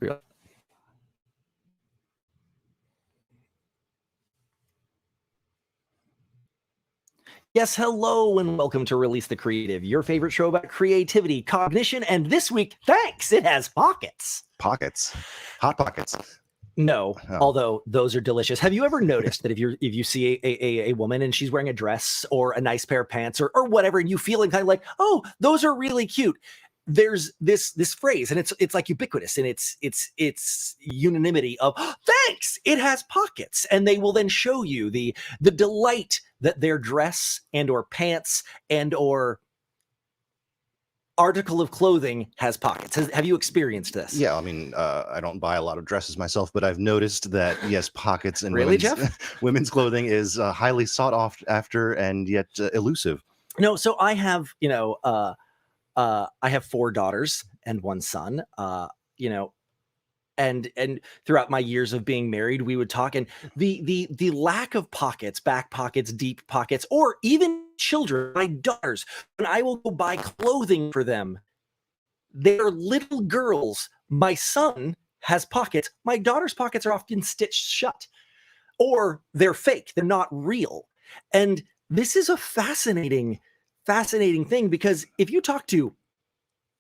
Yeah. Yes, hello and welcome to Release the Creative, your favorite show about creativity, cognition, and this week, thanks, it has pockets. Pockets. Hot pockets. No, although those are delicious. Have you ever noticed that if you see a woman and she's wearing a dress or a nice pair of pants or whatever, and you feel kind of like, oh, those are really cute. There's this phrase, and it's like ubiquitous, and it's unanimity of thanks, it has pockets, and they will then show you the delight that their dress and or pants and or article of clothing has pockets. Have you experienced this? Yeah, I mean, I don't buy a lot of dresses myself, but I've noticed that, yes, pockets in Really, women's clothing is highly sought after and yet elusive. No, so I have, I have 4 daughters and 1 son, and throughout my years of being married, we would talk, and the lack of pockets, back pockets, deep pockets, or even children, my daughters, when I will go buy clothing for them, they're little girls. My son has pockets. My daughter's pockets are often stitched shut, or they're fake. They're not real. And this is a fascinating thing, because if you talk to,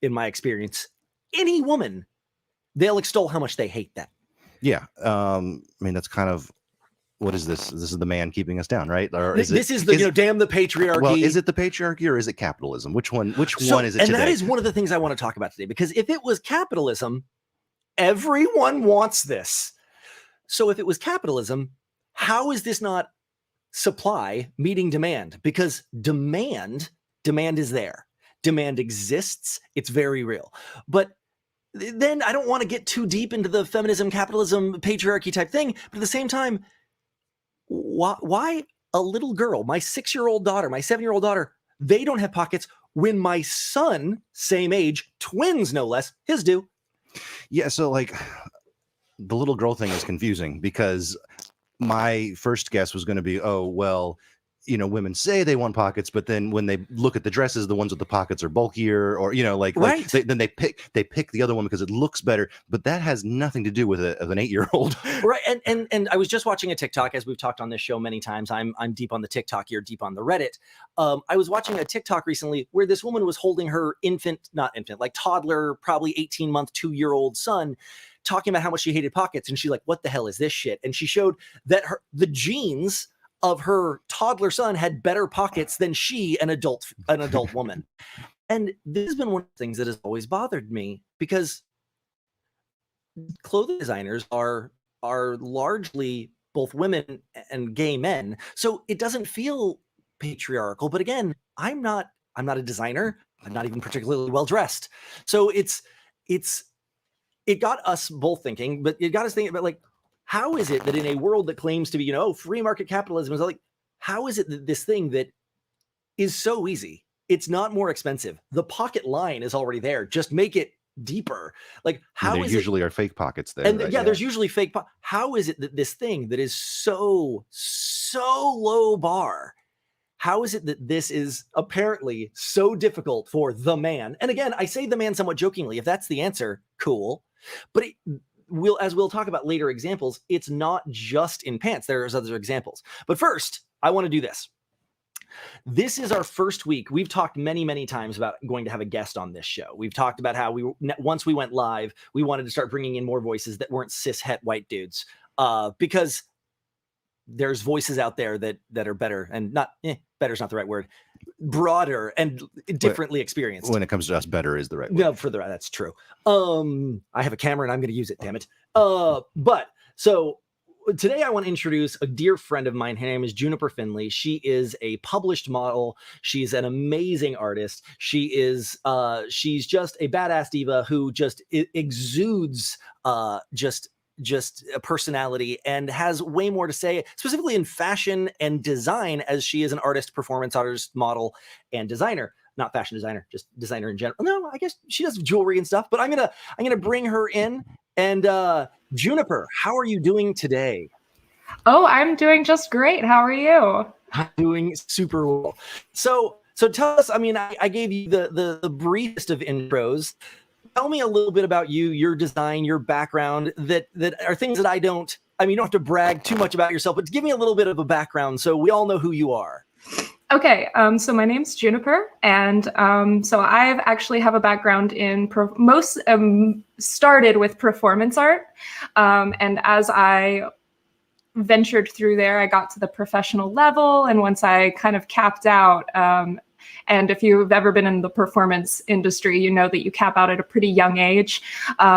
in my experience, any woman, they'll extol how much they hate that. Yeah. I mean, that's kind of, what is this? This is the man keeping us down, right? Or is damn the patriarchy. Well, is it the patriarchy or is it capitalism? Which one is it today? And that is one of the things I want to talk about today, because if it was capitalism, everyone wants this. So if it was capitalism, how is this not supply meeting demand? Because demand is there. Demand exists. It's very real. But then I don't want to get too deep into the feminism, capitalism, patriarchy type thing. But at the same time, why a little girl, my 6-year-old daughter, my 7-year-old daughter, they don't have pockets when my son, same age, twins no less, his do? Yeah, so like the little girl thing is confusing, because my first guess was going to be, oh, well, women say they want pockets, but then when they look at the dresses, the ones with the pockets are bulkier, or right. then they pick the other one because it looks better. But that has nothing to do with an 8-year-old, right? And I was just watching a TikTok, as we've talked on this show many times. I'm deep on the TikTok, you're deep on the Reddit. I was watching a TikTok recently where this woman was holding her toddler, probably 18-month, 2-year-old son, talking about how much she hated pockets, and she's like, "What the hell is this shit?" And she showed that the jeans of her toddler son had better pockets than she, an adult woman. And this has been one of the things that has always bothered me, because clothing designers are largely both women and gay men. So it doesn't feel patriarchal. But again, I'm not a designer. I'm not even particularly well dressed. So it got us both thinking, but it got us thinking about, like, how is it that in a world that claims to be, free market capitalism, is like, how is it that this thing that is so easy, it's not more expensive, the pocket line is already there, just make it deeper? Like, how there is usually are fake pockets there? And there's usually fake. How is it that this thing that is so low bar, how is it that this is apparently so difficult for the man? And again, I say the man somewhat jokingly. If that's the answer, cool. But as we'll talk about later examples, it's not just in pants. There's other examples. But first, I want to do this. This is our first week. We've talked many, many times about going to have a guest on this show. We've talked about how once we went live, we wanted to start bringing in more voices that weren't cis-het white dudes, because there's voices out there that are better, and not better is not the right word, broader and differently experienced. When it comes to us, better is the right word. No, that's true. I have a camera and I'm going to use it, damn it. But so today I want to introduce a dear friend of mine. Her name is Juniper Finley. She is a published model. She's an amazing artist. She's just a badass diva who just exudes just a personality and has way more to say, specifically in fashion and design, as she is an artist, performance artist, model, and designer. Not fashion designer, just designer in general. No, I guess she does jewelry and stuff, but I'm gonna bring her in. And Juniper, how are you doing today? Oh, I'm doing just great. How are you? I'm doing super well. So tell us, I mean, I gave you the briefest of intros. tell me a little bit about you, your design, your background, that are things that I don't. I mean, you don't have to brag too much about yourself, but give me a little bit of a background so we all know who you are. Okay, so my name's Juniper, and so I actually have a background in started with performance art, and as I ventured through there, I got to the professional level, and once I kind of capped out, and if you've ever been in the performance industry, you know that you cap out at a pretty young age.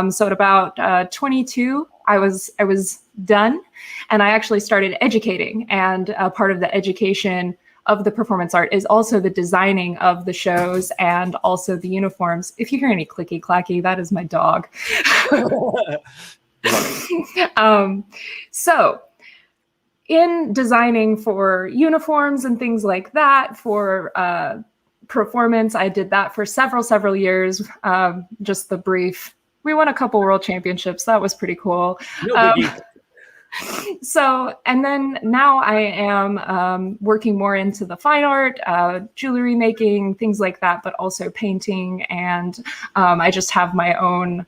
So at about 22, I was done, and I actually started educating, and part of the education of the performance art is also the designing of the shows and also the uniforms. If you hear any clicky clacky, that is my dog. So in designing for uniforms and things like that, for performance, I did that for several years. Just the brief, we won a couple world championships. That was pretty cool. No biggie. So, and then now I am working more into the fine art, jewelry making, things like that, but also painting. And I just have my own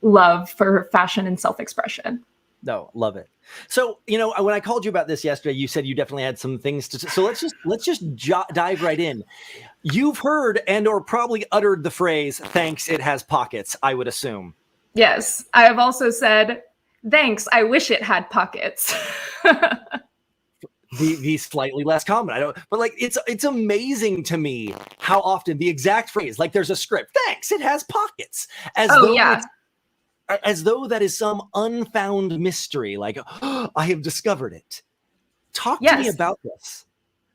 love for fashion and self-expression. No, love it. So, you know, when I called you about this yesterday, you said you definitely had some things to. So let's just dive right in. You've heard and or probably uttered the phrase, "Thanks, it has pockets," I would assume. Yes, I have also said, "Thanks, I wish it had pockets." the slightly less common. I don't, but like it's amazing to me how often the exact phrase, like there's a script, "Thanks, it has pockets," as though that is some unfound mystery. Like, oh, I have discovered it. Talk to me about this.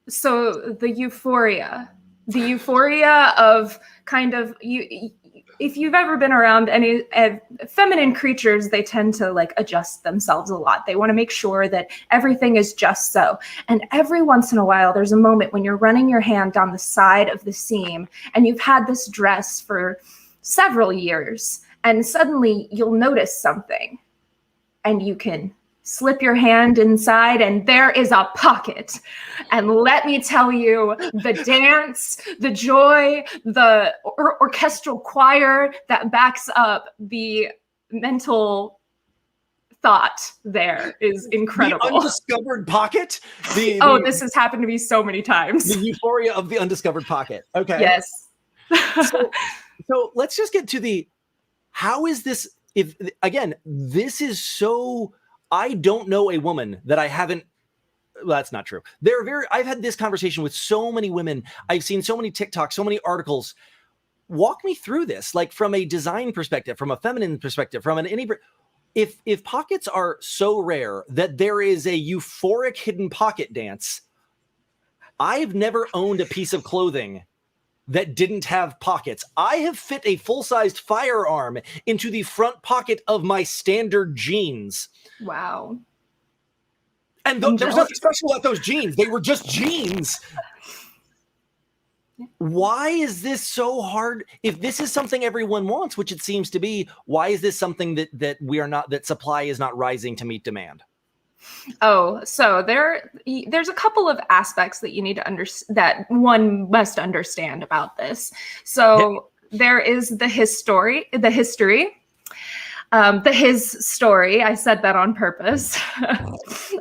So the euphoria of kind of you. If you've ever been around any feminine creatures, they tend to like adjust themselves a lot. They want to make sure that everything is just so. And every once in a while, there's a moment when you're running your hand down the side of the seam and you've had this dress for several years, and suddenly you'll notice something and you can slip your hand inside and there is a pocket. And let me tell you, the dance, the joy, the orchestral choir that backs up the mental thought there is incredible. The undiscovered pocket? This has happened to me so many times. The euphoria of the undiscovered pocket. Okay. Yes. So let's just get to how is this, if again, this is so, I don't know a woman that I haven't. Well, that's not true. I've had this conversation with so many women. I've seen so many TikToks, so many articles. Walk me through this, like from a design perspective, from a feminine perspective, if pockets are so rare that there is a euphoric hidden pocket dance. I've never owned a piece of clothing that didn't have pockets. I have fit a full-sized firearm into the front pocket of my standard jeans. Wow. And there was nothing special about those jeans. They were just jeans. Why is this so hard? If this is something everyone wants, which it seems to be, why is this something that supply is not rising to meet demand? Oh, so there's a couple of aspects that you need to understand, that one must understand about this. So there is the his story. I said that on purpose.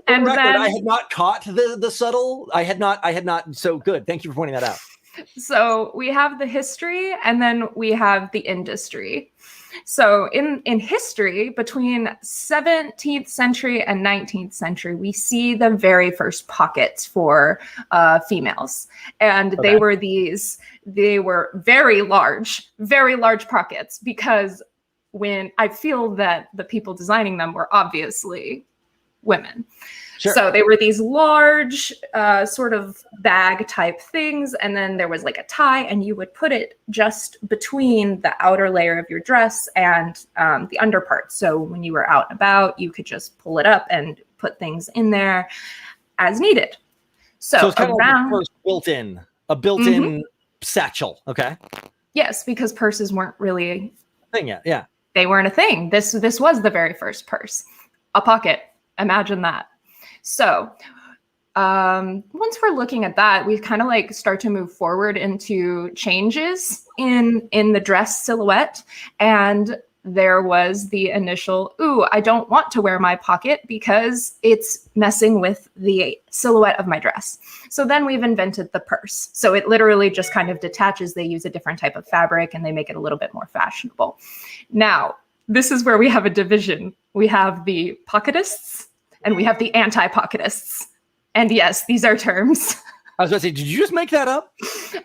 And then I had not caught the subtle. I had not. So good. Thank you for pointing that out. So we have the history and then we have the industry. So in history, between 17th century and 19th century, we see the very first pockets for females. And they were very large pockets, because when I feel that the people designing them were obviously women. Sure. So they were these large sort of bag type things. And then there was like a tie, and you would put it just between the outer layer of your dress and the underpart. So when you were out and about, you could just pull it up and put things in there as needed. So it's kind of like the first built-in satchel. Okay. Yes, because purses weren't really a thing yet. Yeah. They weren't a thing. This was the very first purse, a pocket. Imagine that. So Once we're looking at that, we kind of like start to move forward into changes in the dress silhouette. And there was the initial, ooh, I don't want to wear my pocket because it's messing with the silhouette of my dress. So then we've invented the purse. So it literally just kind of detaches. They use a different type of fabric and they make it a little bit more fashionable. Now, this is where we have a division. We have the pocketists and we have the anti-pocketists. And yes, these are terms. I was about to say, did you just make that up?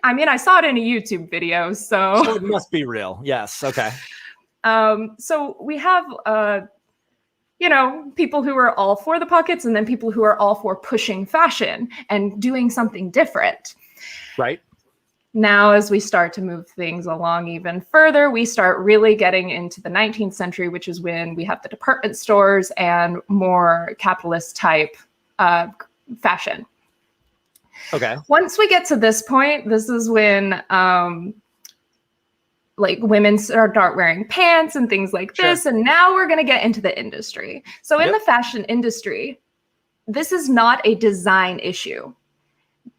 I mean, I saw it in a YouTube video, So it must be real. Yes. Okay. So we have, people who are all for the pockets and then people who are all for pushing fashion and doing something different. Right. Now, as we start to move things along even further, we start really getting into the 19th century, which is when we have the department stores and more capitalist type fashion. Okay. Once we get to this point, this is when like women start wearing pants and things like this. Sure. And now we're going to get into the industry. So in the fashion industry, this is not a design issue.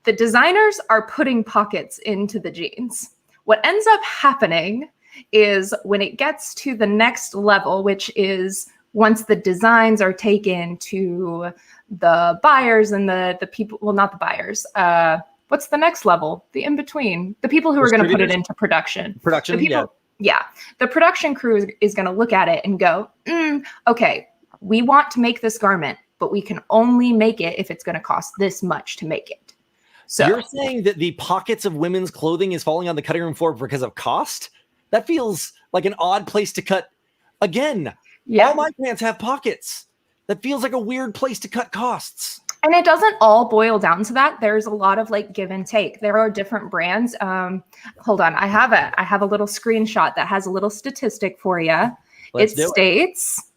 The designers are putting pockets into the jeans. What ends up happening is when it gets to the next level, which is once the designs are taken to the buyers and the people, well, not the buyers. What's the next level? The in-between, the people who are going to put it into production. Production, the people, yeah. The production crew is going to look at it and go, okay, we want to make this garment, but we can only make it if it's going to cost this much to make it. So you're saying that the pockets of women's clothing is falling on the cutting room floor because of cost? That feels like an odd place to cut. Again, all my pants have pockets. That feels like a weird place to cut costs. And it doesn't all boil down to that. There's a lot of like give and take. There are different brands. Hold on. I have a little screenshot that has a little statistic for you. It states,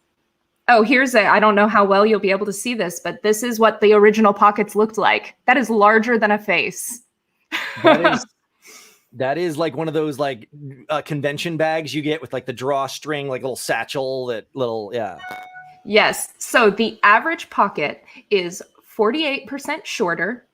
oh, I don't know how well you'll be able to see this, but this is what the original pockets looked like. That is larger than a face. That is like one of those like convention bags you get with like the drawstring, like a little satchel, that little, yeah. Yes. So the average pocket is 48% shorter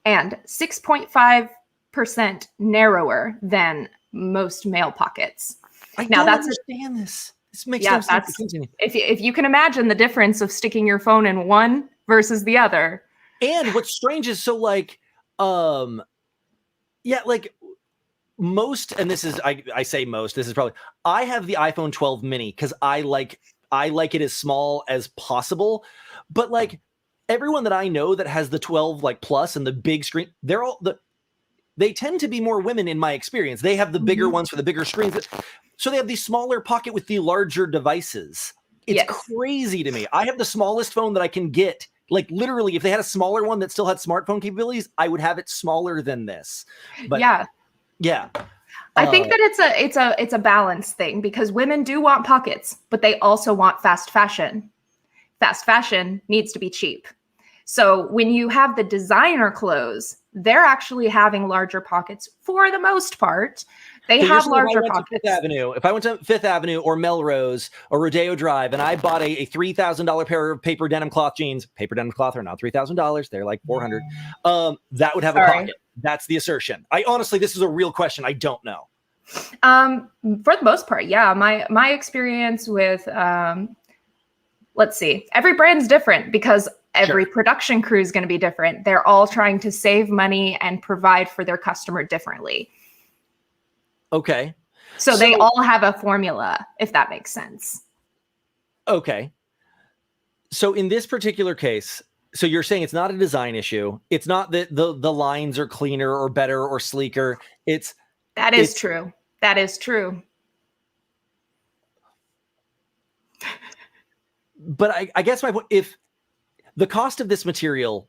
and 6.5% narrower than most male pockets. I don't understand this. This makes no sense. If you can imagine the difference of sticking your phone in one versus the other. And what's strange is so like, like most, and this is, I say most, this is probably, I have the iPhone 12 mini because I like it as small as possible, but like everyone that I know that has the 12 like plus and the big screen, they tend to be more women in my experience. They have the bigger ones for the bigger screens. So they have the smaller pocket with the larger devices. It's crazy to me. I have the smallest phone that I can get. Like literally, if they had a smaller one that still had smartphone capabilities, I would have it smaller than this. But yeah. I think that it's a balance thing because women do want pockets, but they also want fast fashion. Fast fashion needs to be cheap. So when you have the designer clothes, they're actually having larger pockets for the most part. They have larger pockets. If I went to Fifth Avenue or Melrose or Rodeo Drive and I bought a $3,000 pair of paper denim cloth jeans, paper denim cloth are not $3,000, they're like $400. That would have a pocket. That's the assertion. Honestly, this is a real question. I don't know. For the most part, yeah. My experience with let's see, every brand's different because every production crew is going to be different. They're all trying to save money and provide for their customer differently. Okay. So they all have a formula, if that makes sense. Okay. So in this particular case, so you're saying it's not a design issue. It's not that the lines are cleaner or better or sleeker. That is true. That is true. But I guess my point, if the cost of this material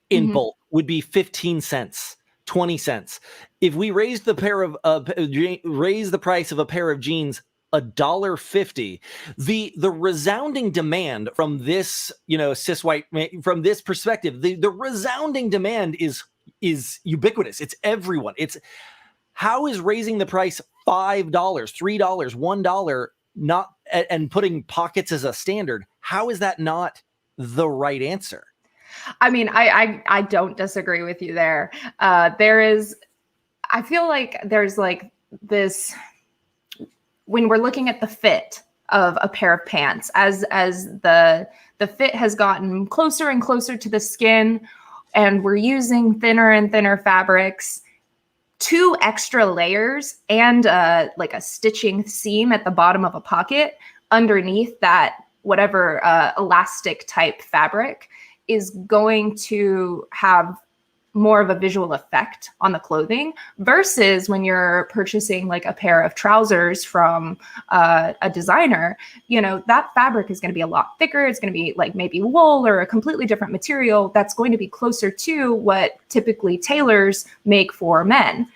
in bulk would be 15 cents, 20 cents. If we raised the raise the price of a pair of jeans $1.50, the resounding demand from this, cis white, from this perspective, the resounding demand is ubiquitous. It's everyone. How is raising the price $5, $3, $1 and putting pockets as a standard? How is that not the right answer? I mean, I don't disagree with you there. I feel like there's like this, when we're looking at the fit of a pair of pants, as the fit has gotten closer and closer to the skin, and we're using thinner and thinner fabrics, 2 extra layers and like a stitching seam at the bottom of a pocket underneath that whatever elastic type fabric is going to have more of a visual effect on the clothing, versus when you're purchasing like a pair of trousers from a designer. You know, that fabric is going to be a lot thicker. It's going to be like maybe wool or a completely different material that's going to be closer to what typically tailors make for men.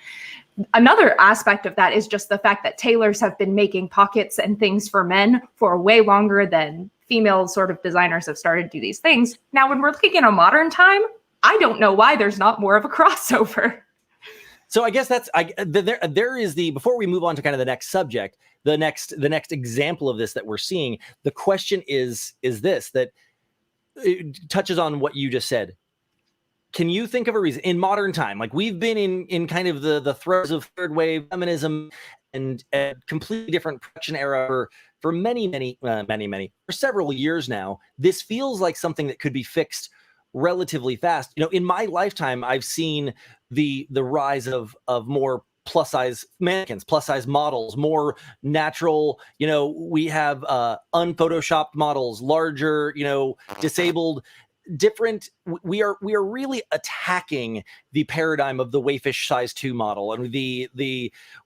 Another aspect of that is just the fact that tailors have been making pockets and things for men for way longer than female sort of designers have started to do these things. Now, when we're looking in a modern time, I don't know why there's not more of a crossover. So I guess there is the, before we move on to kind of the next subject, the next example of this that we're seeing, the question is this, that it touches on what you just said. Can you think of a reason in modern time, like we've been in kind of the throes of third wave feminism and a completely different production era for many, for several years now, this feels like something that could be fixed relatively fast. You know, in my lifetime, I've seen the rise of more plus size mannequins, plus size models, more natural. You know, we have unphotoshopped models, larger, you know, disabled, different. We are really attacking the paradigm of the wayfish size 2 model, and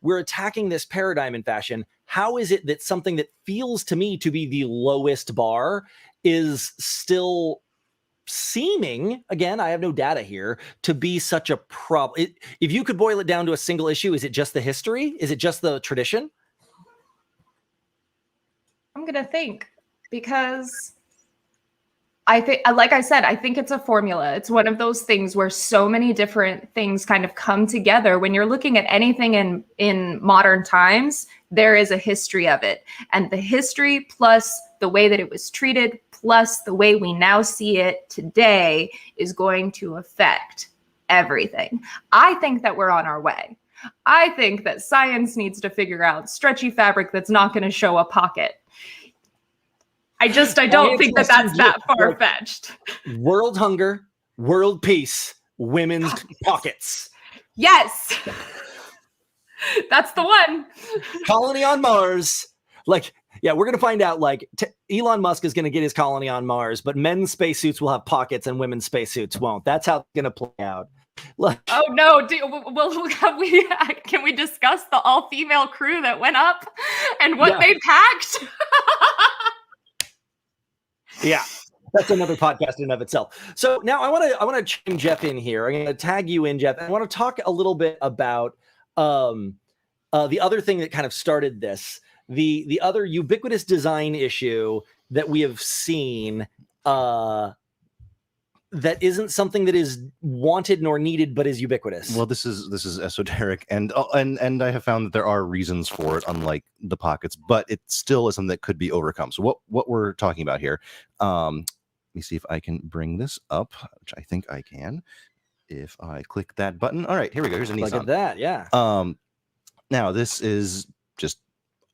we're attacking this paradigm in fashion. How is it that something that feels to me to be the lowest bar is still seeming, again, I have no data here, to be such a problem? If you could boil it down to a single issue, is it just the history? Is it just the tradition? I'm going to think, because I think, like I said, I think it's a formula. It's one of those things where so many different things kind of come together. When you're looking at anything in modern times, there is a history of it. And the history plus the way that it was treated plus the way we now see it today is going to affect everything. I think that we're on our way. I think that science needs to figure out stretchy fabric that's not going to show a pocket. I don't think that that's that far-fetched. World hunger, world peace, women's pockets. Yes. That's the one. Colony on Mars. Like, yeah, we're going to find out, like, Elon Musk is going to get his colony on Mars, but men's spacesuits will have pockets and women's spacesuits won't. That's how it's going to play out. Like, oh, no. Can we discuss the all-female crew that went up and what they packed? Yeah, that's another podcast in and of itself. So now I want to chime Jeff in here. I'm going to tag you in, Jeff. I want to talk a little bit about the other thing that kind of started this, the other ubiquitous design issue that we have seen that isn't something that is wanted nor needed, but is ubiquitous. Well, this is esoteric, and I have found that there are reasons for it, unlike the pockets, but it still is something that could be overcome. So what we're talking about here, let me see if I can bring this up, which I think I can, if I click that button. All right, here we go. Here's a Nissan. Look at that, yeah. Now this is just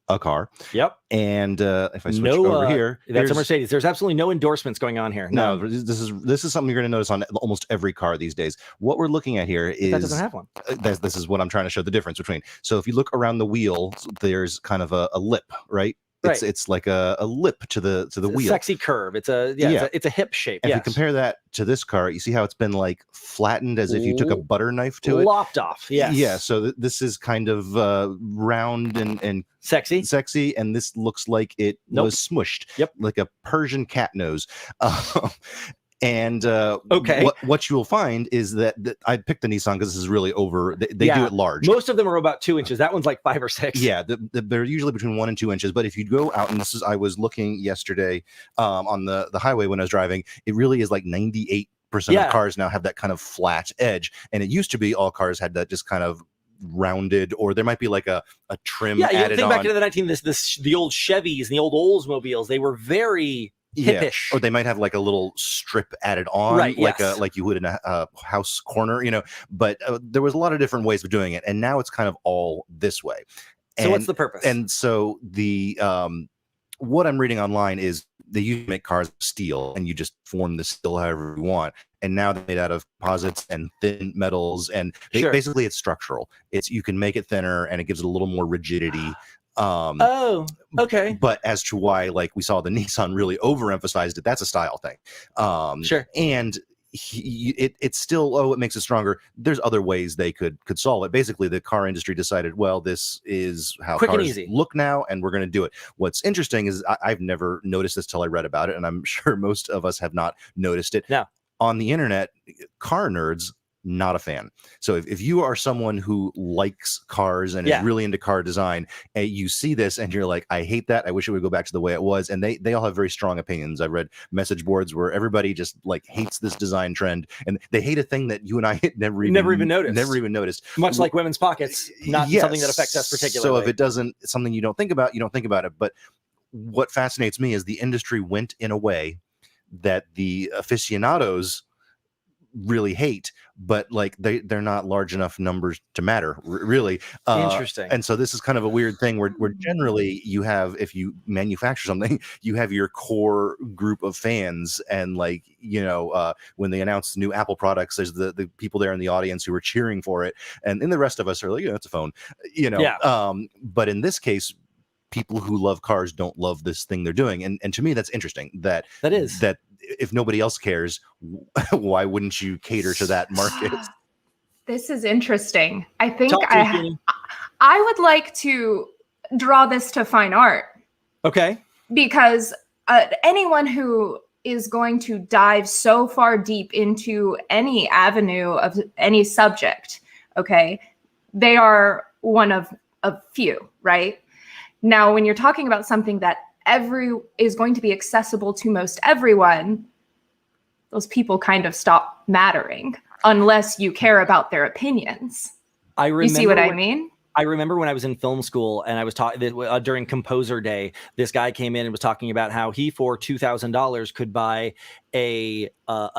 a car. Yep. And if I switch over here, that's a Mercedes. There's absolutely no endorsements going on here. No, this is something you're going to notice on almost every car these days. What we're looking at here is that doesn't have one. This is what I'm trying to show the difference between. So if you look around the wheel, there's kind of a lip, right? It's like a lip to the wheel. Sexy curve. It's a hip shape. If you compare that to this car, you see how it's been like flattened as if you took a butter knife to it. Lopped off. Yes. Yeah. So this is kind of round and sexy, and this looks like it was smushed. Yep. Like a Persian cat nose. And okay, what you will find is that I picked the Nissan because this is really over. They do it large. Most of them are about 2 inches. That one's like 5 or 6. Yeah, they're usually between 1 and 2 inches. But if you go out, and I was looking yesterday on the highway when I was driving, it really is like 98% of cars now have that kind of flat edge, and it used to be all cars had that just kind of rounded, or there might be like a trim added on. Back into the the old Chevys and the old Oldsmobiles, they were very hippish. Or they might have like a little strip added on, Right, like yes. like you would in a house corner, but there was a lot of different ways of doing it, and now it's kind of all this way. So what's the purpose? And so the what I'm reading online is they used to make cars of steel, and you just form the steel however you want. And now they're made out of composites and thin metals, and Sure. basically it's structural. You can make it thinner, and it gives it a little more rigidity. Oh, okay. But as to why, like we saw the Nissan really overemphasized it, that's a style thing. Sure. And it's still, it makes it stronger. There's other ways they could solve it. Basically, the car industry decided, well, this is how Quick and cars easy. look now, and we're going to do it. What's interesting is I've never noticed this till I read about it, and I'm sure most of us have not noticed it. No. On the internet, car nerds, not a fan. So if you are someone who likes cars and is really into car design, and you see this and you're like, I hate that, I wish it would go back to the way it was, and they all have very strong opinions. I've read message boards where everybody just like hates this design trend, and they hate a thing that you and I never even noticed. Much like women's pockets, not something that affects us particularly. So if it's something you don't think about, you don't think about it. But what fascinates me is the industry went in a way that the aficionados really hate, but like they're not large enough numbers to matter, really. Interesting. And so this is kind of a weird thing where generally you have, if you manufacture something, you have your core group of fans, and like when they announce new Apple products, there's the people there in the audience who are cheering for it, and then the rest of us are like, it's a phone, but in this case, people who love cars don't love this thing they're doing, and to me that's interesting. That if nobody else cares, why wouldn't you cater to that market? This is interesting. I think I would like to draw this to fine art. Okay. Because anyone who is going to dive so far deep into any avenue of any subject, okay, they are one of a few, right? Now, when you're talking about something that is going to be accessible to most everyone, those people kind of stop mattering unless you care about their opinions. You see what I mean? I remember when I was in film school and I was talking during Composer Day, this guy came in and was talking about how he, for $2,000, could buy a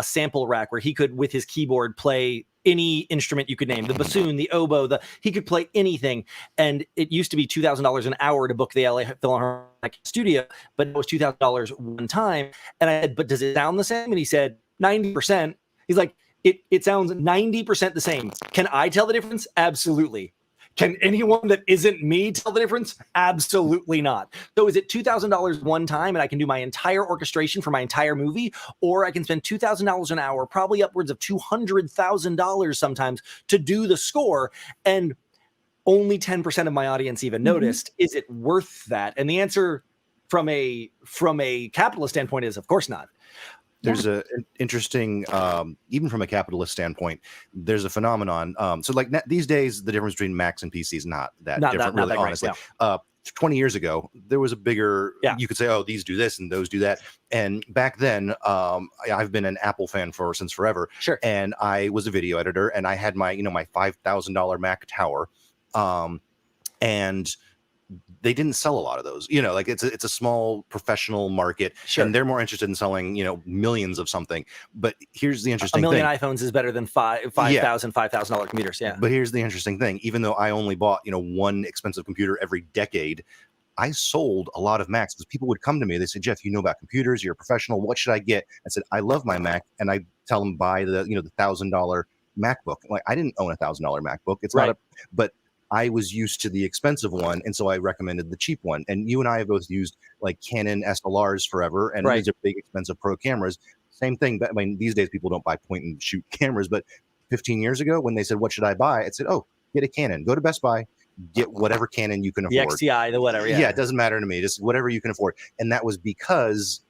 sample rack where he could, with his keyboard, play any instrument you could name, the bassoon, the oboe, he could play anything. And it used to be $2,000 an hour to book the LA Philharmonic studio, but it was $2,000 one time. And I said, but does it sound the same? And he said, 90%. He's like, it sounds 90% the same. Can I tell the difference? Absolutely. Can anyone that isn't me tell the difference? Absolutely not. So is it $2,000 one time and I can do my entire orchestration for my entire movie? Or I can spend $2,000 an hour, probably upwards of $200,000 sometimes, to do the score, and only 10% of my audience even noticed. Is it worth that? And the answer from a capitalist standpoint is, of course not. There's an interesting, even from a capitalist standpoint, there's a phenomenon. So like these days, the difference between Macs and PCs is not that different, really, that honestly. Great, 20 years ago, there was a bigger, you could say, oh, these do this and those do that. And back then, I've been an Apple fan since forever. Sure. And I was a video editor, and I had my, my $5,000 Mac Tower. And they didn't sell a lot of those, like it's a small professional market, and they're more interested in selling, millions of something. But here's the interesting thing. A million iPhones is better than $5,000 computers. Yeah. But here's the interesting thing. Even though I only bought, one expensive computer every decade, I sold a lot of Macs because people would come to me. They said, Jeff, you know about computers, you're a professional. What should I get? I said, I love my Mac. And I tell them, buy the $1,000 MacBook. Like, I didn't own a $1,000 MacBook. It's not but I was used to the expensive one, and so I recommended the cheap one. And you and I have both used like Canon SLRs forever, and these are big, expensive pro cameras. Same thing. But I mean, these days people don't buy point and shoot cameras. But 15 years ago, when they said, "What should I buy?" I said, "Oh, get a Canon. Go to Best Buy, get whatever Canon you can afford. The XTI, the whatever. Yeah, it doesn't matter to me. Just whatever you can afford." And that was because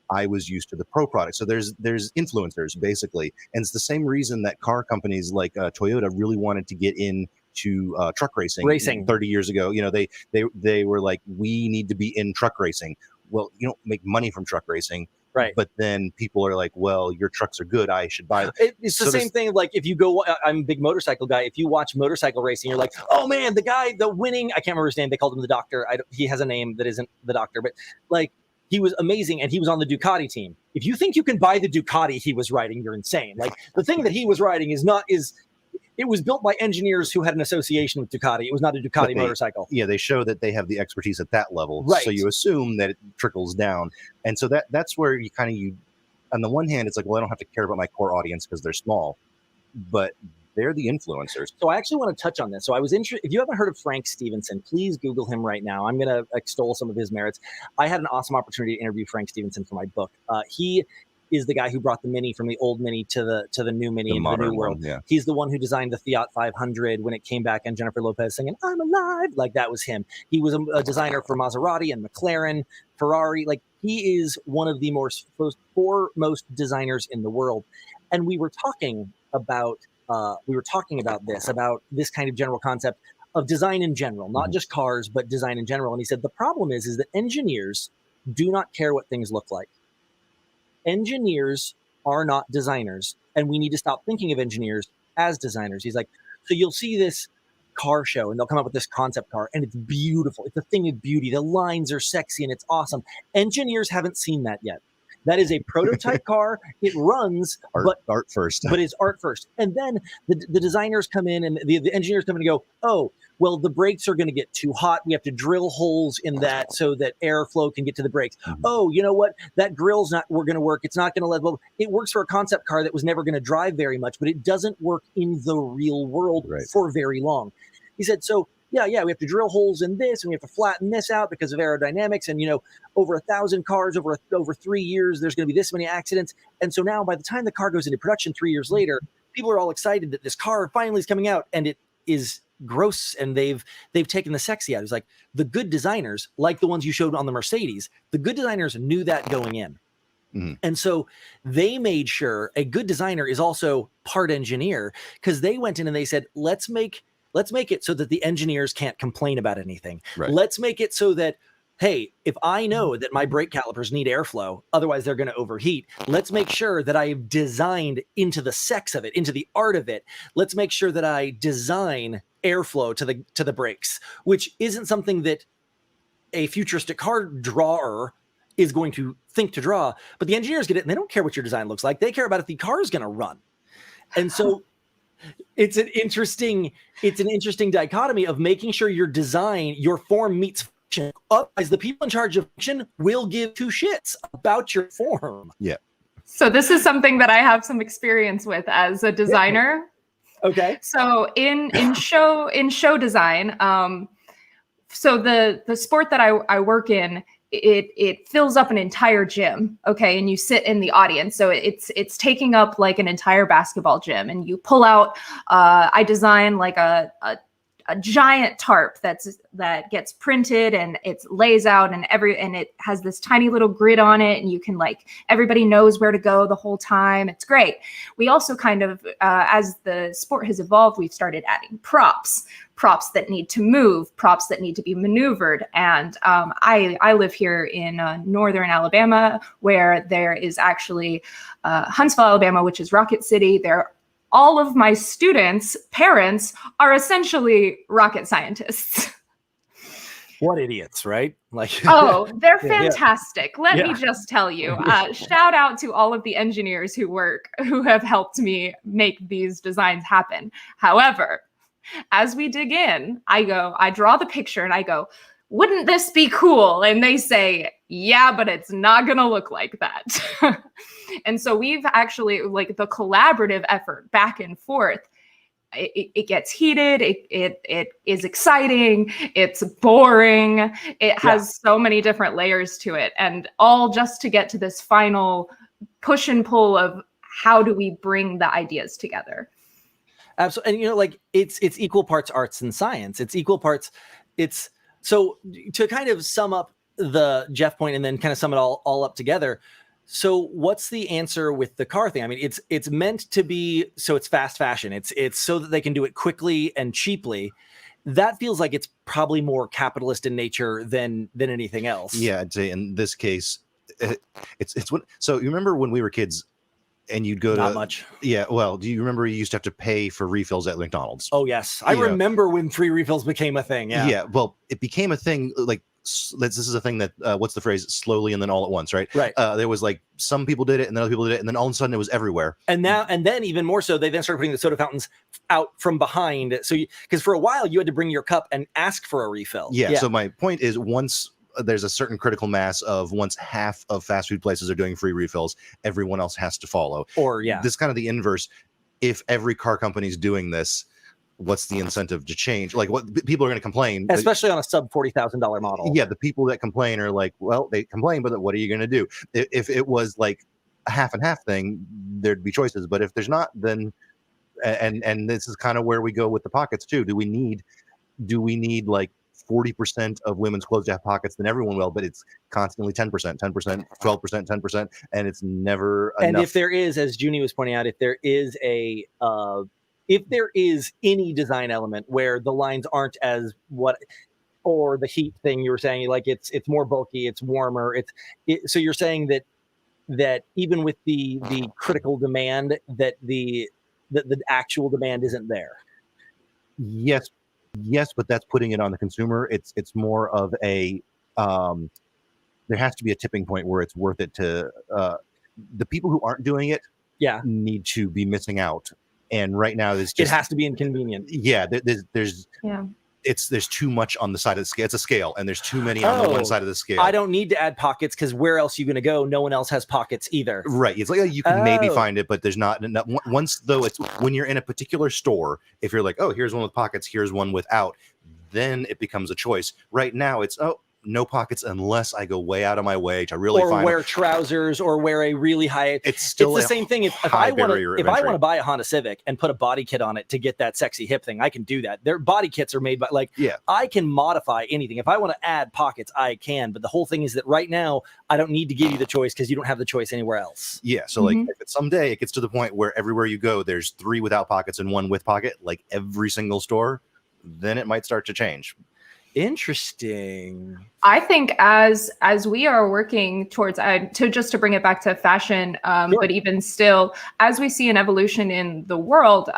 I was used to the pro product. So there's influencers basically, and it's the same reason that car companies like Toyota really wanted to get in to truck racing 30 years ago. They were like, we need to be in truck racing. Well, you don't make money from truck racing, right? But then people are like, well, your trucks are good, I should buy them. It's the same thing. Like if you go, I'm a big motorcycle guy. If you watch motorcycle racing, you're like, oh man, the guy, the winning, I can't remember his name. They called him the Doctor. He has a name that isn't the Doctor, but like He was amazing, and he was on the Ducati team. If you think you can buy the Ducati he was riding, you're insane. Like, the thing that he was riding it was built by engineers who had an association with Ducati. It was not a Ducati motorcycle. Yeah, they show that they have the expertise at that level. Right. So you assume that it trickles down. And so that's where you on the one hand, it's like, well, I don't have to care about my core audience because they're small, but they're the influencers. So I actually want to touch on this. So I was interested. If you haven't heard of Frank Stevenson, please Google him right now. I'm going to extol some of his merits. I had an awesome opportunity to interview Frank Stevenson for my book. He is the guy who brought the Mini from the old Mini to the new Mini, into the new world. One, yeah. He's the one who designed the Fiat 500 when it came back, and Jennifer Lopez singing "I'm Alive," like that was him. He was a designer for Maserati and McLaren, Ferrari. Like, he is one of the foremost designers in the world. And we were talking about this kind of general concept of design in general, not just cars, but design in general. And he said the problem is that engineers do not care what things look like. Engineers are not designers, and we need to stop thinking of engineers as designers. He's like, so you'll see this car show and they'll come up with this concept car and it's beautiful. It's a thing of beauty. The lines are sexy and it's awesome. Engineers haven't seen that yet. That is a prototype car. It runs, art first. But it's art first. And then the designers come in and the engineers come in and go, oh, well, the brakes are going to get too hot. We have to drill holes in that so that airflow can get to the brakes. Mm-hmm. Oh, you know what? That grill's we're going to work. It's not going to let go. It works for a concept car that was never going to drive very much, but it doesn't work in the real world for very long. He said, so yeah, we have to drill holes in this and we have to flatten this out because of aerodynamics. And, over 1,000 cars over 3 years, there's going to be this many accidents. And so now by the time the car goes into production 3 years later, people are all excited that this car finally is coming out, and it is gross, and they've taken the sexy out. It's like the good designers, like the ones you showed on the Mercedes, the good designers knew that going in. Mm-hmm. And so they made sure a good designer is also part engineer, because they went in and they said, let's make it so that the engineers can't complain about anything. Right. Let's make it so that, hey, if I know that my brake calipers need airflow, otherwise they're going to overheat, let's make sure that I've designed into the sex of it, into the art of it. Let's make sure that I design airflow to the brakes, which isn't something that a futuristic car drawer is going to think to draw. But the engineers get it, and they don't care what your design looks like. They care about if the car is going to run. And so it's an interesting dichotomy of making sure your design, your form meets function. Otherwise, the people in charge of function will give two shits about your form. Yeah. So this is something that I have some experience with as a designer. Okay. So in show design, so the sport that I work in, it fills up an entire gym, okay, and you sit in the audience, so it's taking up like an entire basketball gym, and you pull out. I design like a giant tarp that gets printed, and it lays out, and it has this tiny little grid on it, and you can, like, everybody knows where to go the whole time. It's great. We also kind of, as the sport has evolved, we've started adding props that need to move, props that need to be maneuvered. And I live here in northern Alabama, where there is actually Huntsville, Alabama, which is Rocket City. All of my students' parents are essentially rocket scientists. What idiots, right? Like, oh, they're fantastic. Let me just tell you, shout out to all of the engineers who have helped me make these designs happen. However, as we dig in, I draw the picture and I go, wouldn't this be cool? And they say, yeah, but it's not going to look like that. And so we've actually, like, the collaborative effort back and forth, it gets heated. It is exciting. It's boring. It has so many different layers to it, and all just to get to this final push and pull of how do we bring the ideas together. Absolutely. And, like, it's equal parts arts and science. It's equal parts. So to kind of sum up the Jeff point and then kind of sum it all up together. So what's the answer with the car thing? I mean, it's meant to be so it's fast fashion. It's so that they can do it quickly and cheaply. That feels like it's probably more capitalist in nature than anything else. Yeah, I'd say in this case, it's what. So you remember when we were kids, and you'd go not much. Yeah. Well, do you remember you used to have to pay for refills at McDonald's? Oh yes, I remember when free refills became a thing. Yeah. Yeah. Well, it became a thing. Like, this is a thing that what's the phrase, slowly and then all at once, right? Right. There was like some people did it and then other people did it, and then all of a sudden it was everywhere. And then even more so, they then started putting the soda fountains out from behind. So because for a while you had to bring your cup and ask for a refill. Yeah. So my point is, once there's a certain critical mass of once half of fast food places are doing free refills, everyone else has to follow. Or this is kind of the inverse. If every car company is doing this, what's the incentive to change? Like, what people are going to complain, especially on a sub $40,000 model. Yeah, the people that complain are like, well, they complain, but what are you going to do? If it was like a half and half thing, there'd be choices. But if there's not, then and this is kind of where we go with the pockets too. Do we need like 40% of women's clothes to have pockets? Then everyone will, but it's constantly 10%, 10%, 12%, 10%, and it's never enough. And if there is, as Junie was pointing out, if there is any design element where the lines aren't as or the heat thing you were saying, like it's more bulky, it's warmer, so you're saying that even with the critical demand, that the actual demand isn't there. Yes, but that's putting it on the consumer. It's more of a there has to be a tipping point where it's worth it to the people who aren't doing it. Yeah, need to be missing out. And right now, it has to be inconvenient. Yeah, there's too much on the side of the scale. It's a scale, and there's too many on the one side of the scale. I don't need to add pockets because where else are you going to go? No one else has pockets either. Right. It's like you can maybe find it, but there's not enough. Once though, it's when you're in a particular store. If you're like, oh, here's one with pockets, here's one without, then it becomes a choice. Right now, it's no pockets unless I go way out of my way to really find wear trousers or wear a really high. It's the same thing. If I want to buy a Honda Civic and put a body kit on it to get that sexy hip thing, I can do that. Their body kits are made by I can modify anything. If I want to add pockets, I can. But the whole thing is that right now I don't need to give you the choice because you don't have the choice anywhere else. Yeah. So like if someday it gets to the point where everywhere you go, there's 3 without pockets and 1 with pocket, like every single store, then it might start to change. Interesting. I think as we are working towards to bring it back to fashion, but even still, as we see an evolution in the world.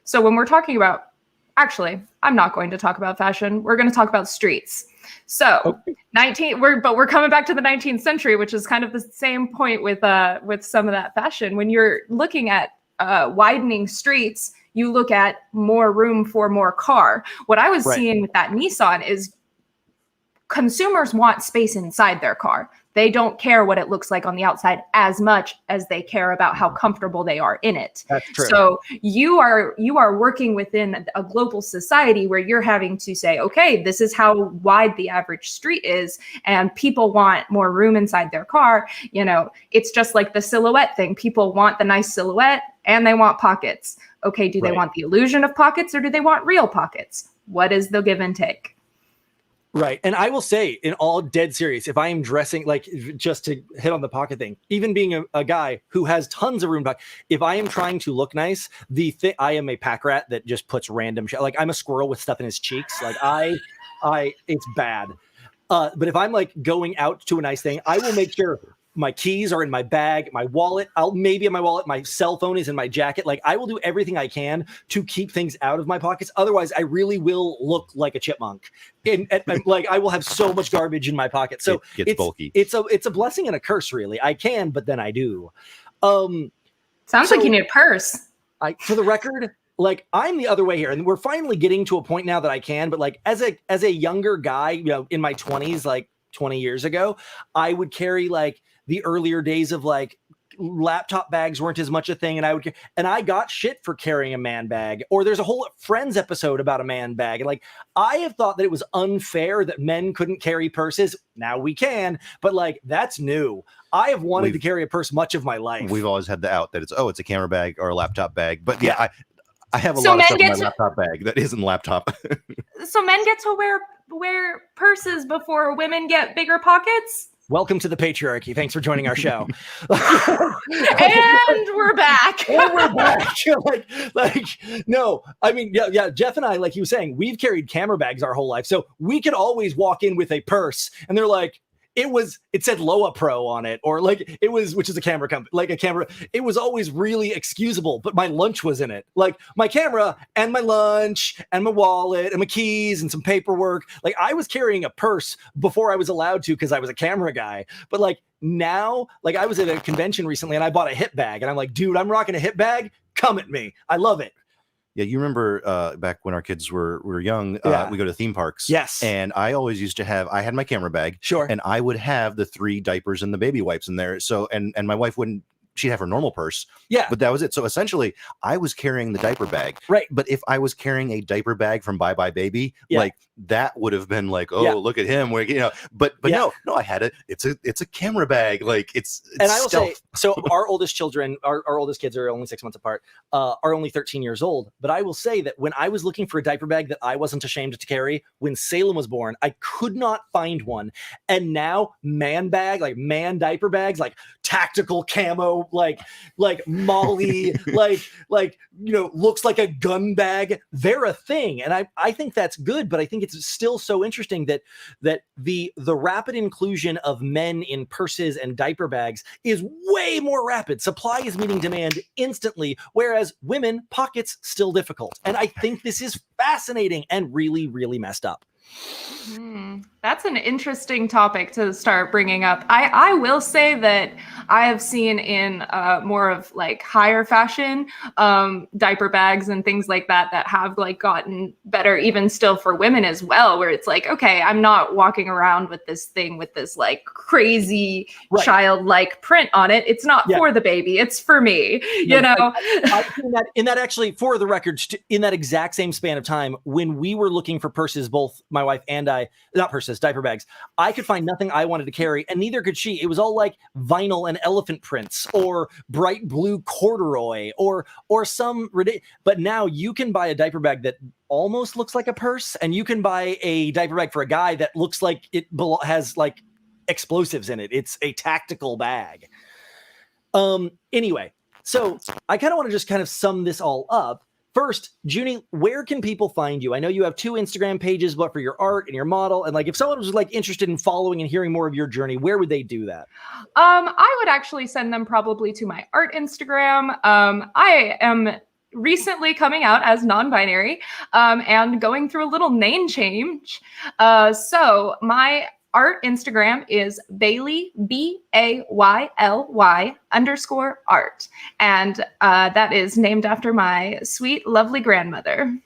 So when we're talking about, actually, I'm not going to talk about fashion. We're going to talk about streets. So we're coming back to the 19th century, which is kind of the same point with some of that fashion. When you're looking at widening streets, you look at more room for more car. What I was seeing with that Nissan is consumers want space inside their car. They don't care what it looks like on the outside as much as they care about how comfortable they are in it. That's true. So you are working within a global society where you're having to say, okay, this is how wide the average street is, and people want more room inside their car. You know, it's just like the silhouette thing. People want the nice silhouette and they want pockets. Okay, do they want the illusion of pockets or do they want real pockets? What is the give and take? Right. And I will say, in all dead serious, if I am dressing, like, just to hit on the pocket thing, even being a guy who has tons of room back, if I am trying to look nice, I am a pack rat that just puts random shit. Like, I'm a squirrel with stuff in his cheeks. Like, it's bad. But if I'm like going out to a nice thing, I will make sure my keys are in my bag, my wallet. Maybe in my wallet, my cell phone is in my jacket. Like, I will do everything I can to keep things out of my pockets. Otherwise, I really will look like a chipmunk. And like, I will have so much garbage in my pocket. So it's bulky. It's a blessing and a curse, really. I can, but then I do. Sounds like you need a purse. For the record, like, I'm the other way here, and we're finally getting to a point now that I can. But like, as a younger guy, you know, in my 20s, like 20 years ago, I would carry like the earlier days of like laptop bags weren't as much a thing, and I got shit for carrying a man bag. Or there's a whole Friends episode about a man bag, and like, I have thought that it was unfair that men couldn't carry purses. Now we can, but like, that's new. I have wanted to carry a purse much of my life. We've always had the out that it's a camera bag or a laptop bag, but yeah. I have a lot of stuff in my laptop bag that isn't laptop. So men get to wear purses before women get bigger pockets? Welcome to the patriarchy. Thanks for joining our show. And we're back. No, I mean, yeah. Jeff and I, like you were saying, we've carried camera bags our whole life. So we could always walk in with a purse and they're like, it said Loa Pro on it, or like it was, which is a camera company, like a camera. It was always really excusable, but my lunch was in it, like my camera and my lunch and my wallet and my keys and some paperwork. Like I was carrying a purse before I was allowed to because I was a camera guy. But like now, like I was at a convention recently and I bought a hip bag and I'm like, dude, I'm rocking a hip bag. Come at me. I love it. Yeah, you remember back when our kids were young, we go to theme parks. Yes. And I always used to have, I had my camera bag. Sure. And I would have the 3 diapers and the baby wipes in there. So, and my wife wouldn't, she'd have her normal purse. Yeah. But that was it. So essentially, I was carrying the diaper bag. Right. But if I was carrying a diaper bag from Bye Bye Baby, Yeah. like that would have been like, oh, look at him. Where, you know, but no, I had it. It's a camera bag. Like it's and I will stealth. say, so our oldest children, our oldest kids are only 6 months apart, are only 13 years old. But I will say that when I was looking for a diaper bag that I wasn't ashamed to carry, when Salem was born, I could not find one. And now man diaper bags, like tactical camo, like Molly, like, you know, looks like a gun bag. They're a thing. And I think that's good, but I think it's still so interesting that the rapid inclusion of men in purses and diaper bags is way more rapid. Supply is meeting demand instantly, whereas women, pockets still difficult. And I think this is fascinating and really, really messed up. That's an interesting topic to start bringing up. I will say that I have seen in more of like higher fashion diaper bags and things like that have like gotten better even still for women as well, where it's like, okay, I'm not walking around with this thing with this like crazy childlike print on it. It's not for the baby, it's for me, you know. I've seen that in that actually, for the record, in that exact same span of time when we were looking for purses, both my wife and I, not purses, diaper bags, I could find nothing I wanted to carry, and neither could she. It was all like vinyl and elephant prints or bright blue corduroy or some ridiculous. But now you can buy a diaper bag that almost looks like a purse, and you can buy a diaper bag for a guy that looks like it has like explosives in it. It's a tactical bag. Anyway, so I kind of want to just kind of sum this all up. First, Junie, where can people find you? I know you have 2 Instagram pages, but for your art and your model, and like if someone was like interested in following and hearing more of your journey, where would they do that? I would actually send them probably to my art Instagram. I am recently coming out as non-binary and going through a little name change. So my art Instagram is Bailey, BAYLY_art. And that is named after my sweet, lovely grandmother.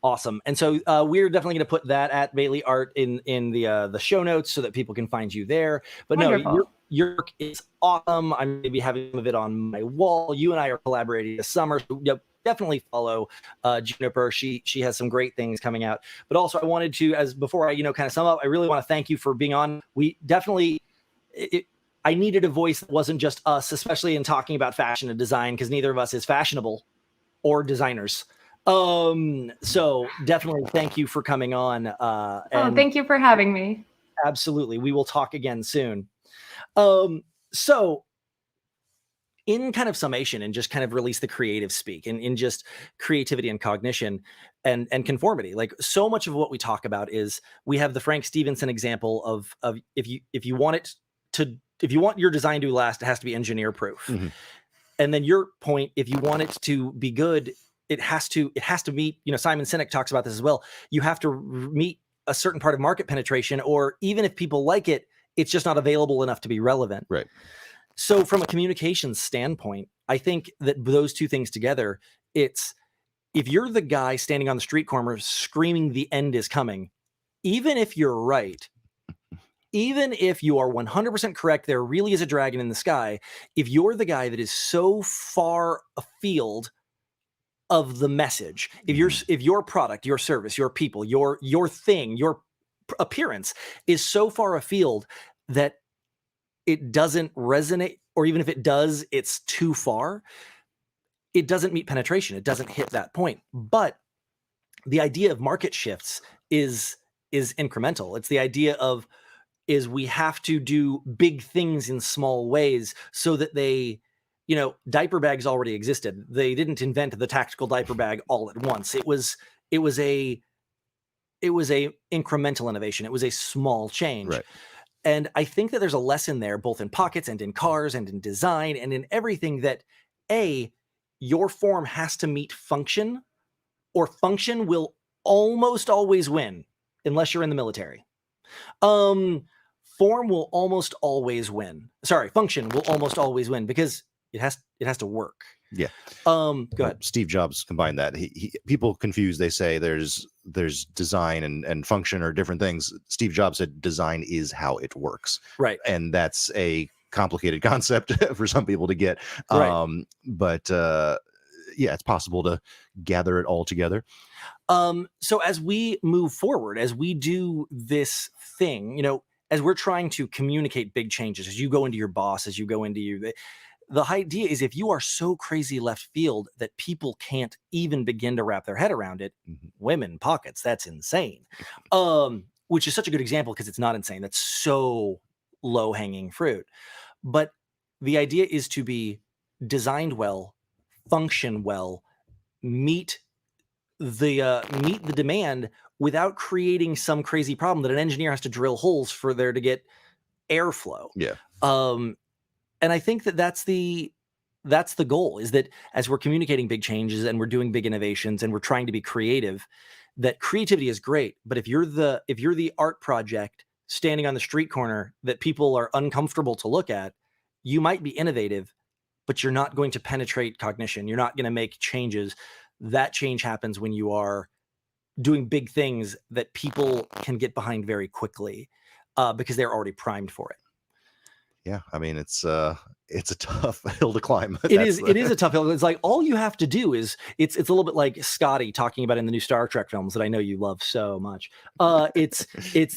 Awesome. And so we're definitely going to put that at Bailey Art in the show notes so that people can find you there. But Wonderful. No, your work is awesome. I'm going to be having some of it on my wall. You and I are collaborating this summer. So definitely follow Juniper. She has some great things coming out. But also I wanted to, as before I kind of sum up, I really want to thank you for being on. We definitely I needed a voice that wasn't just us, especially in talking about fashion and design, because neither of us is fashionable or designers. So definitely thank you for coming on. And thank you for having me. Absolutely. We will talk again soon. So in kind of summation and just kind of release the creative speak in just creativity and cognition and conformity, like so much of what we talk about is we have the Frank Stevenson example of if you want your design to last, it has to be engineer proof. Mm-hmm. And then your point, if you want it to be good, it has to meet, Simon Sinek talks about this as well. You have to meet a certain part of market penetration, or even if people like it, it's just not available enough to be relevant. Right. So from a communications standpoint, I think that those two things together, it's if you're the guy standing on the street corner screaming the end is coming, even if you're right, even if you are 100% correct, there really is a dragon in the sky. If you're the guy that is so far afield of the message, if your product, your service, your people, your thing, your appearance is so far afield that it doesn't resonate, or even if it does, it's too far, it doesn't meet penetration. It doesn't hit that point. But the idea of market shifts is incremental. It's the idea of we have to do big things in small ways so that they, diaper bags already existed. They didn't invent the tactical diaper bag all at once. It was a incremental innovation. It was a small change. Right. And I think that there's a lesson there, both in pockets and in cars and in design and in everything, that your form has to meet function, or function will almost always win, unless you're in the military. Form will almost always win. Sorry, function will almost always win because it has to work. Yeah. Go ahead. Steve Jobs combined that. People confuse. They say there's design and function are different things. Steve Jobs said design is how it works. Right. And that's a complicated concept for some people to get. Right. But yeah, it's possible to gather it all together. So as we move forward, as we do this thing, as we're trying to communicate big changes, as you go into your boss, as you go into the idea is, if you are so crazy left field that people can't even begin to wrap their head around it, women pockets, that's insane. Which is such a good example because it's not insane. That's so low hanging fruit. But the idea is to be designed well, function well, meet the demand without creating some crazy problem that an engineer has to drill holes for there to get airflow. Yeah. And I think that that's the goal, is that as we're communicating big changes and we're doing big innovations and we're trying to be creative, that creativity is great. But if you're the art project standing on the street corner that people are uncomfortable to look at, you might be innovative, but you're not going to penetrate cognition. You're not going to make changes. That change happens when you are doing big things that people can get behind very quickly, because they're already primed for it. Yeah, I mean, it's a tough hill to climb. It is a tough hill. It's like all you have to do is it's a little bit like Scotty talking about in the new Star Trek films that I know you love so much. It's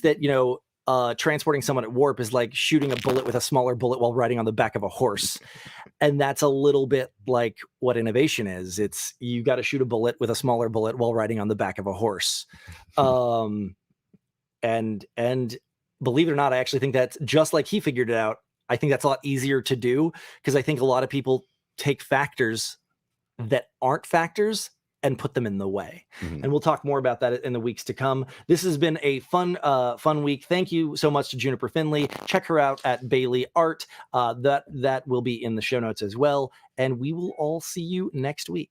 that transporting someone at warp is like shooting a bullet with a smaller bullet while riding on the back of a horse. And that's a little bit like what innovation is. It's you got to shoot a bullet with a smaller bullet while riding on the back of a horse. And believe it or not, I actually think that's just like he figured it out. I think that's a lot easier to do because I think a lot of people take factors that aren't factors and put them in the way. And we'll talk more about that in the weeks to come. This has been a fun week. Thank you so much to Juniper Finley. Check her out at Bailey Art. That will be in the show notes as well. And we will all see you next week.